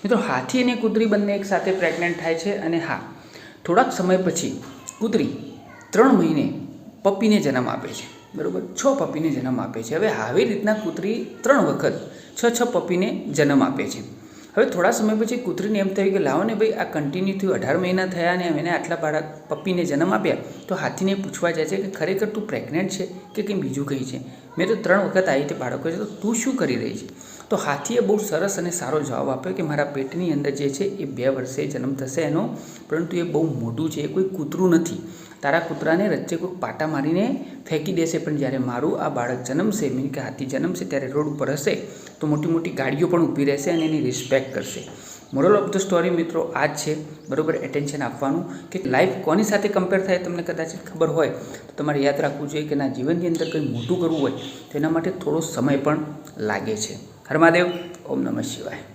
મિત્રો હાથી અને કૂતરી બંને એક સાથે પ્રેગ્નન્ટ થાય છે અને હા, થોડાક સમય પછી કૂતરી 3 મહિને પપ્પીને જન્મ આપે છે, બરાબર, 6 પપ્પીને જન્મ આપે છે. હવે આવી રીતના કૂતરી 3 વખત 6 પપ્પીને જન્મ આપે છે. હવે થોડા સમય પછી કૂતરીને એમ થયું કે લાવો ને ભાઈ, આ કન્ટિન્યુ થયું, 18 મહિના થયા અને એને આટલા પપ્પીને જન્મ આપ્યા, તો હાથીને પૂછવા જાય છે કે ખરેખર તું પ્રેગ્નન્ટ છે કે કંઈ બીજું કંઈ છે? મેં તો 3 વખત આવી રીતે બાળકો છે, તો તું શું કરી રહી છે? તો હાથીએ બહુ સરસ અને સારો જવાબ આપ્યો કે મારા પેટની અંદર જે છે એ 2 વર્ષે જન્મ થશે એનો, પરંતુ એ બહુ મોટું છે, એ કોઈ કૂતરું નથી. તારા કૂતરાને વચ્ચે કોઈ પાટા મારીને ફેંકી દેશે, પણ જ્યારે મારું આ બાળક જન્મશે, મીન કે હાથી જન્મશે, ત્યારે રોડ ઉપર હશે તો મોટી મોટી ગાડીઓ પણ ઊભી રહેશે અને એની રિસ્પેક્ટ કરશે. મોરલ ઓફ ધ સ્ટોરી મિત્રો આ જ છે, બરાબર. એટેન્શન આપવાનું કે લાઈફ કોની સાથે કમ્પેર થાય તમને કદાચ ખબર હોય તો તમારે યાદ રાખવું જોઈએ કે ના, જીવનની અંદર કંઈ મોટું કરવું હોય તો એના માટે થોડો સમય પણ લાગે છે. હર મહાદેવ. ઓમ નમઃ શિવાય.